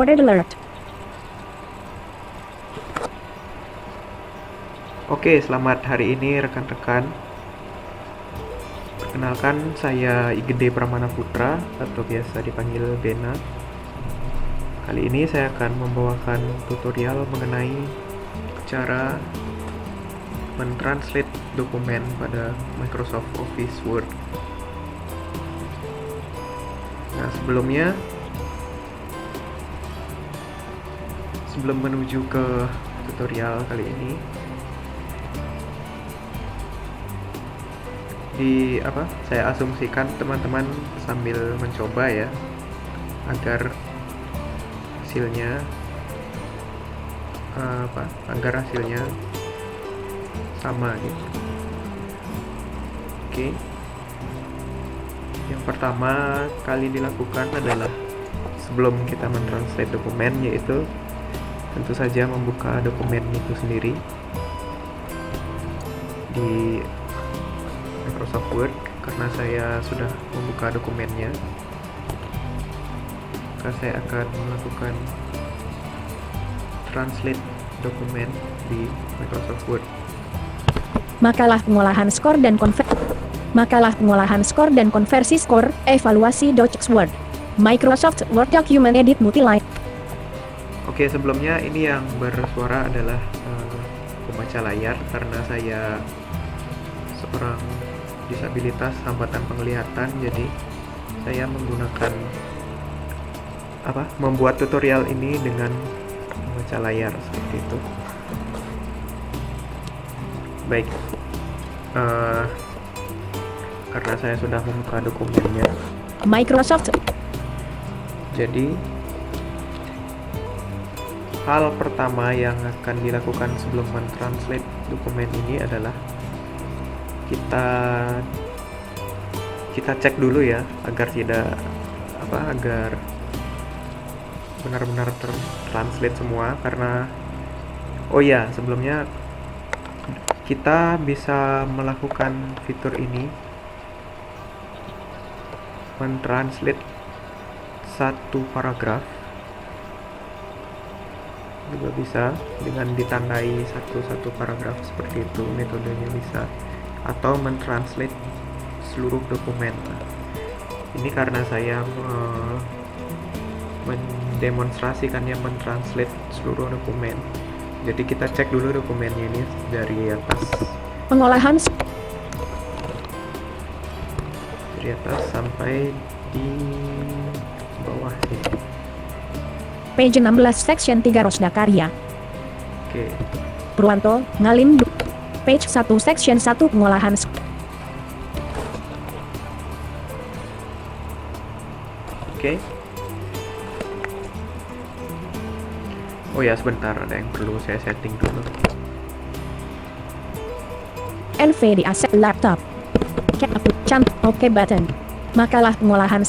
Recorded alert. Oke, selamat hari ini rekan-rekan. Perkenalkan, saya Igede Pramana Putra atau biasa dipanggil Bena. Kali ini saya akan membawakan tutorial mengenai cara mentranslate dokumen pada Microsoft Office Word. Nah, sebelum menuju ke tutorial kali ini, saya asumsikan teman-teman sambil mencoba ya, agar hasilnya sama gitu. Oke. Yang pertama kali dilakukan adalah sebelum kita mentranslate dokumen, yaitu tentu saja membuka dokumen itu sendiri di Microsoft Word. Karena saya sudah membuka dokumennya, maka saya akan melakukan translate dokumen di Microsoft Word. Makalah pengolahan skor dan konversi skor, evaluasi Docs Word. Microsoft Word Document Edit Multiline. Oke, sebelumnya ini yang bersuara adalah pembaca layar karena saya seorang disabilitas hambatan penglihatan, jadi saya membuat tutorial ini dengan membaca layar seperti itu. Baik, karena saya sudah membuka dokumennya, Microsoft. jadi hal pertama yang akan dilakukan sebelum mentranslate dokumen ini adalah kita cek dulu ya, agar benar-benar tertranslate semua. Karena sebelumnya kita bisa melakukan fitur ini, mentranslate satu paragraf juga bisa dengan ditandai satu paragraf seperti itu, metodenya bisa, atau mentranslate seluruh dokumen. Ini karena saya mendemonstrasikannya mentranslate seluruh dokumen, jadi kita cek dulu dokumennya ini dari atas sampai di bawah ini. Page 16 section 3 Rosda Karya. Oke. Purwanto, Ngalim. Page 1 section 1 pengolahan Oke. Oh ya, sebentar, ada yang perlu saya setting dulu. NVDA set laptop. OK button. Makalah pengolahan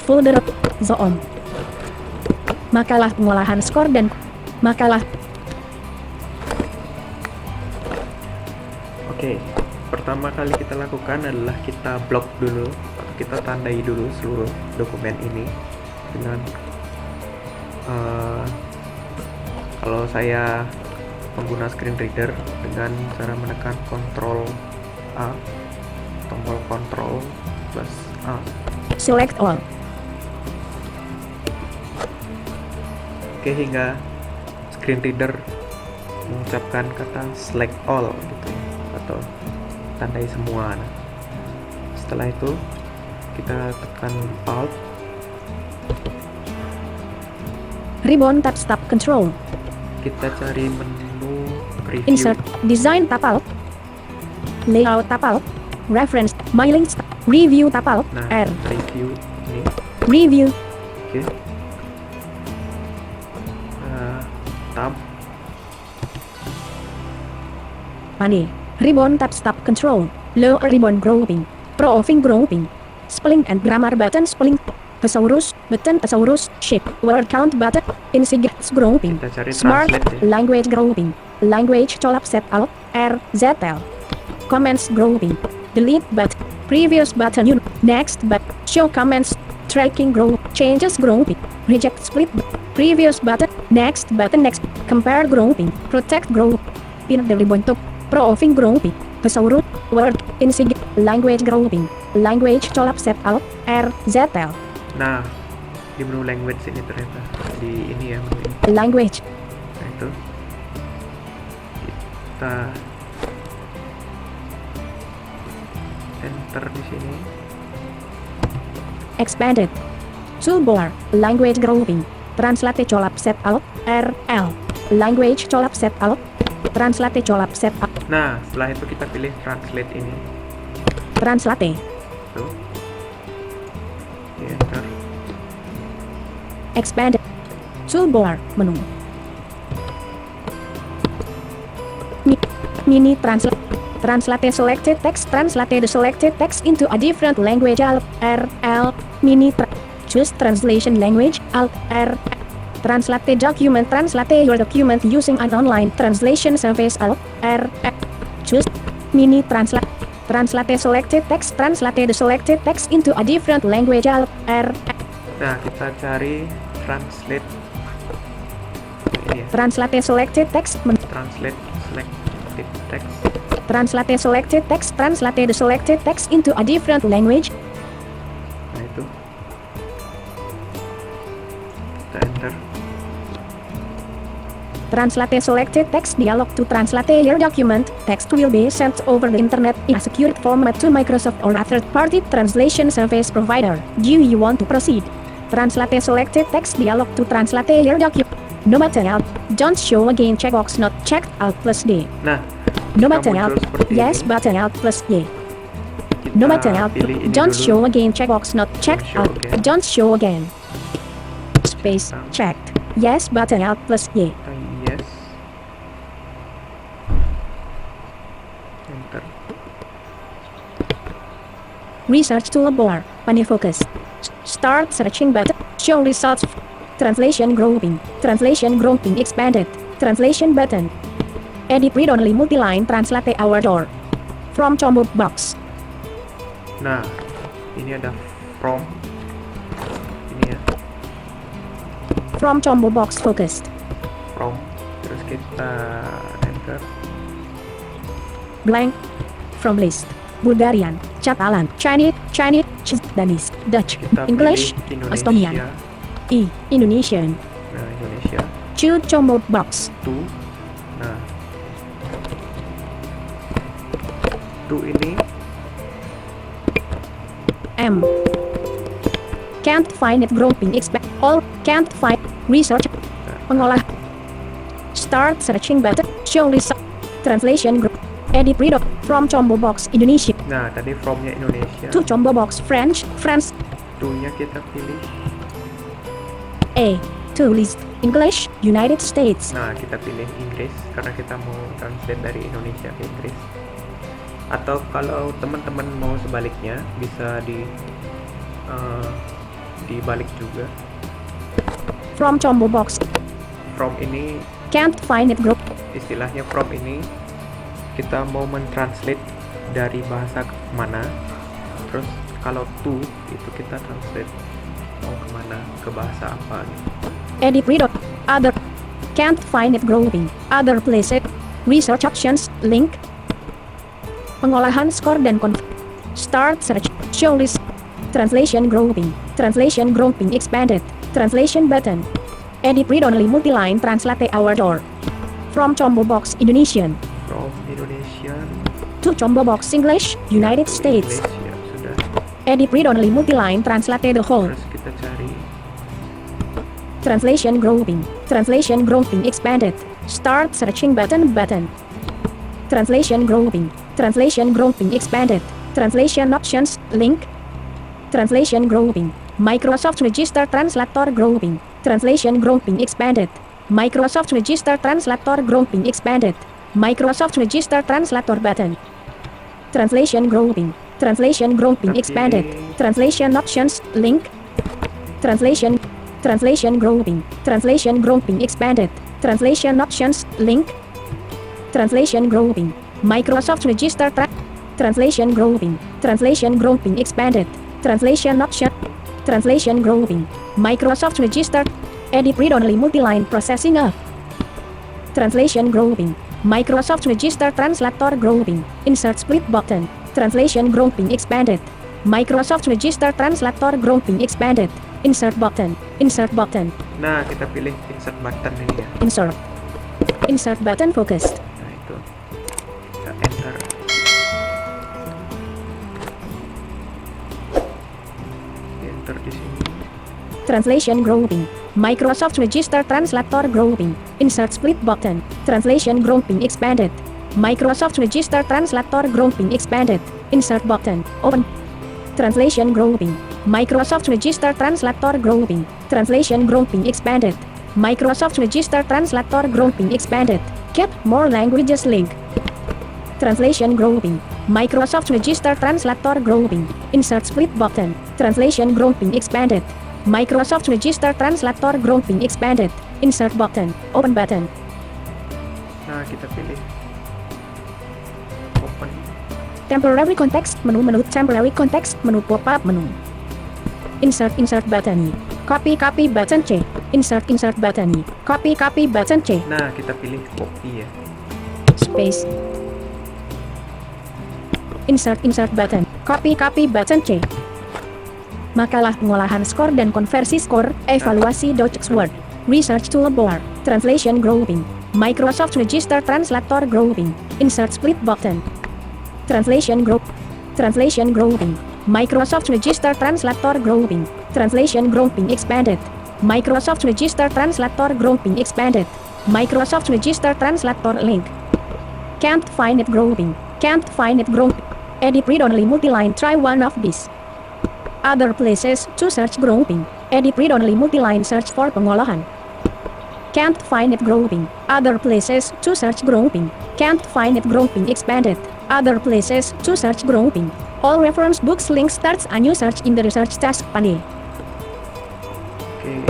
folder Zoom. Makalah pengolahan skor dan makalah. Oke, pertama kali kita lakukan adalah kita blok dulu, atau kita tandai dulu seluruh dokumen ini dengan kalau saya pengguna screen reader, dengan cara menekan Ctrl A, tombol Ctrl plus A. Select all. Oke, hingga screen reader mengucapkan kata select all gitu, atau tandai semua. Nah, setelah itu kita tekan Alt, Ribbon tab stop control. kita cari menu review. Insert design tab Alt. Layout tab Alt. Reference my links review tab Alt. Nah, R review ini. review Oke. Tab. Pane. Ribbon tab stop control. Lower ribbon grouping. Proofing grouping. Spelling and grammar button spelling. Thesaurus button thesaurus shape. Word count button. Insignificance grouping. Kita cari Smart translate ya. language grouping. Language colap set alt R Z L. Comments grouping. delete button, previous button, next button, show comments, tracking group, changes grouping, reject split, previous button, next, compare grouping, protect group, pin the ribbon top, pro-offing grouping, thesaurus, word, insig, language grouping, language colap set alt, RZL, Nah, di menu language ini ternyata di ini ya menu ini. language, Nah itu kita enter di sini. expanded, toolbar, language grouping, translate colap set alt, RL, language colap set alt, translate colap set alt, Nah, setelah itu kita pilih translate ini. translate, Tuh. Di enter. expanded, toolbar, menu, mini translate, translate selected text, translate the selected text into a different language, alt, RL, choose translation language, alt, R, translate document, translate your document using an online translation service, alt, R, choose mini translate, translate selected text, translate the selected text into a different language, alt, R, Nah, kita cari translate ini ya. translate selected text, Translate selected text. translate selected text, translate the selected text into a different language, Nah, itu. Kita enter. translate selected text dialog to translate your document. Text will be sent over the internet in a secured format to Microsoft or a third-party translation service provider. Do you want to proceed? Translate selected text dialog to translate your document. No material. Don't show again checkbox not checked, alt plus D. Nah, No jika material. muncul seperti Yes ini, button alt plus Y. kita No material. pilih ini Don't dulu. show again checkbox not checked, show alt. again. Don't show again. Space checked. Yes button alt plus Y. Kita yes. Enter. Research toolbar, panel focus. Start searching button, show results. Translation grouping expanded. Translation button. Edit read-only multi-line translate our door. From combo box. Nah, ini ada from. Ini ya, From combo box focused. from. Terus kita enter. Blank. From list. Bulgarian, Catalan, Chinese, Danish, Dutch, Kita English, pilih Estonian, Indonesia. Indonesian. Nah, Indonesia. Choose combo box. Tu. Nah, tu ini M. Can't find it grouping expect all can't find research pengolah start searching button show result translation group edit read from combo box Indonesia Nah, tadi from-nya Indonesia. to combo box French France Tu-nya kita pilih. A to list English United States Nah, kita pilih Inggris karena kita mau translate dari Indonesia ke Inggris. Atau kalau teman-teman mau sebaliknya, bisa dibalik juga. from combo box From ini, can't find it group istilahnya from ini, kita mau mentranslate dari bahasa mana. Terus kalau to, itu kita translate mau kemana, ke bahasa apa gitu. edit read other can't find it grouping other places research options link pengolahan skor dan start search show list translation grouping expanded translation button edit read only multi-line translate our door from combo box Indonesian From Indonesia to combo box English United to States English, ya sudah. edit read only multi-line translate the whole Terus kita cari translation grouping expanded start searching button translation grouping expanded translation options link translation grouping Microsoft Register Translator grouping translation grouping expanded Microsoft Register Translator grouping expanded Microsoft Register Translator button translation grouping expanded translation options link translation grouping expanded translation options link translation grouping Microsoft Register Translation grouping. Translation grouping expanded. Translation option. Translation grouping. Microsoft Register. Edit read-only multi-line processing of. Translation grouping. Microsoft Register Translator grouping. Insert split button. Translation grouping expanded. Microsoft Register Translator grouping expanded. Insert button. Insert button. Nah, kita pilih insert button ini ya. Insert. Insert button focused. Nah, itu. Kita enter. Enter di sini. Translation grouping. Microsoft Register Translator grouping. Insert split button. Translation grouping expanded. Microsoft Register Translator grouping expanded. Insert button. Open. Translation grouping. Microsoft Register Translator grouping. Translation grouping expanded. Microsoft Register Translator grouping expanded. Get more languages link. Translation grouping. Microsoft Register Translator grouping. Insert split button. Translation grouping expanded. Microsoft Register Translator grouping expanded. Insert button. Open button. Nah, kita pilih open. Temporary context menu temporary context menu pop-up menu. Insert button. Copy button C. Insert button. Copy button C. Nah, kita pilih copy ya. Space. Insert button. Copy button C. Makalah pengolahan skor dan konversi skor, evaluasi .xword. Research toolbar. Translation grouping. Microsoft Register Translator grouping. Insert split button. Translation grouping. Microsoft Register Translator grouping. Translation grouping expanded. Microsoft Register Translator grouping expanded. Microsoft Register Translator link. Can't find it grouping. Edit read-only multi-line. Try one of these. Other places to search grouping. Edit read-only multi-line search for pengolahan. Can't find it grouping. Other places to search grouping. Can't find it grouping expanded. Other places to search grouping. All reference books link starts a new search in the research task pane. Oke.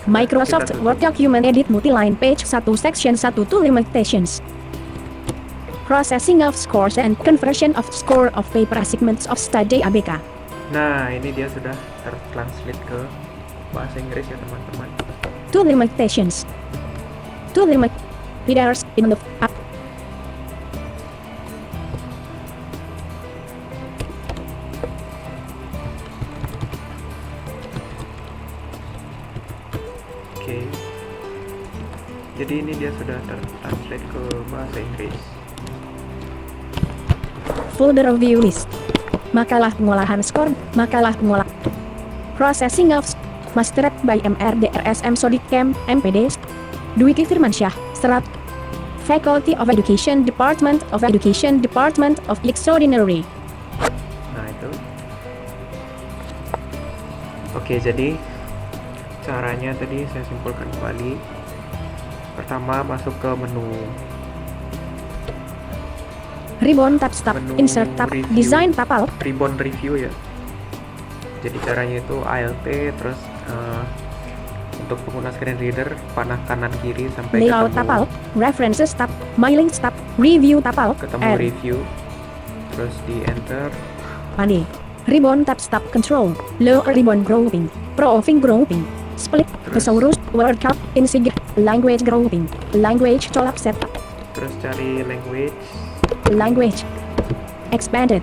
Microsoft Kita tutup. Word document edit multi-line page 1 section 1 to limitations. Processing of scores and conversion of score of paper segments of study ABK. Nah, ini dia sudah tertranslate ke bahasa Inggris ya teman-teman. To limitations. Readers in the up. Oke. Jadi ini dia sudah tertranslate ke bahasa Inggris. Folder review list. Makalah pengolahan skor. Processing of Mastered by MRDRSM Sodicam, MPD. Dwiki Firmansyah, Serat. Faculty of Education Department of Extraordinary. Nah, itu. Oke, jadi caranya tadi saya simpulkan kembali. Pertama, masuk ke menu Ribbon tab stop. Menu Insert tab. review. Design tab alt. ribbon review ya. Jadi caranya itu ALT, terus untuk pengguna screen reader panah kanan kiri sampai Layout tab alt. References tab. My links tab. Review tab alt. ketemu R. review, terus di enter. Pane. Ribbon tab stop control. Lower ribbon grouping. Proofing grouping. Split. Terus. Thesaurus. Word count. Insignia. Language grouping. Language colap set. Terus cari language. Language. Expanded.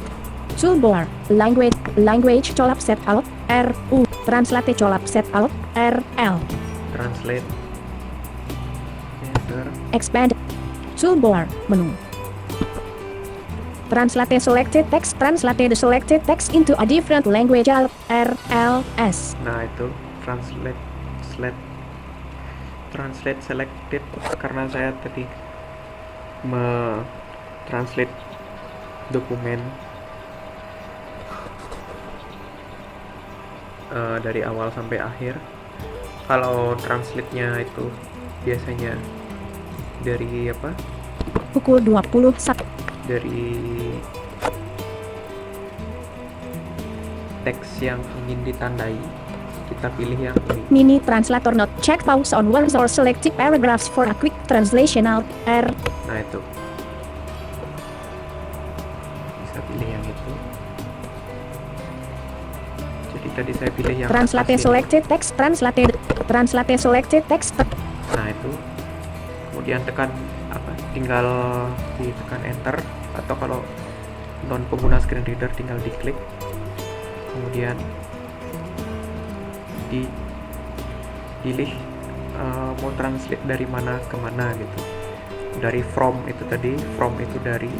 Toolbar. Language colap set alt. RU. Translate colap set alt. RL. Translate. Enter. Expanded. Toolbar. Menu. Translate selected text. Translate the selected text into a different language alt. RLS. Nah, itu translate selected karena saya tadi translate dokumen dari awal sampai akhir. Kalau translate-nya itu biasanya dari apa? Pukul 21. Dari teks yang ingin ditandai, kita pilih yang ini. Mini translator not check pause on words or selected paragraphs for a quick translation alt. R. Nah, itu bisa Tadi saya pilih yang Translate atas ini. selected text. Translate selected text. Nah itu, kemudian tekan tinggal ditekan enter, atau kalau non pengguna screen reader tinggal diklik, kemudian dipilih mau translate dari mana ke mana gitu. Dari from itu tadi, from itu dari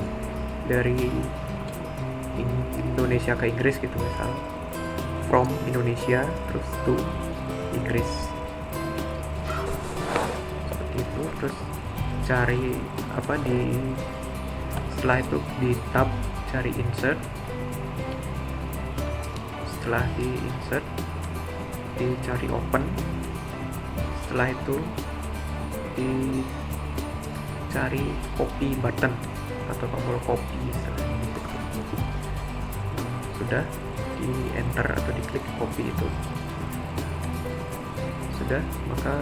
Indonesia ke Inggris gitu, misal from Indonesia terus to Inggris seperti itu. Terus cari setelah itu di tab cari insert, setelah di insert dicari open, setelah itu dicari copy button atau tombol copy istilahnya gitu. Sudah di enter atau diklik copy itu, sudah, maka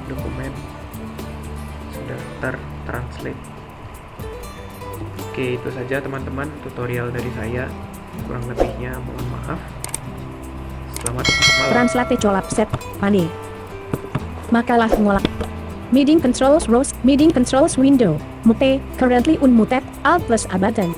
dokumen sudah tertranslate. Oke, itu saja teman-teman tutorial dari saya, kurang lebihnya mohon maaf. Selamat malam. Translate colap set. Pane. Makalah ngolak. Meeting controls window. Mute. Currently unmuted. Alt plus A button.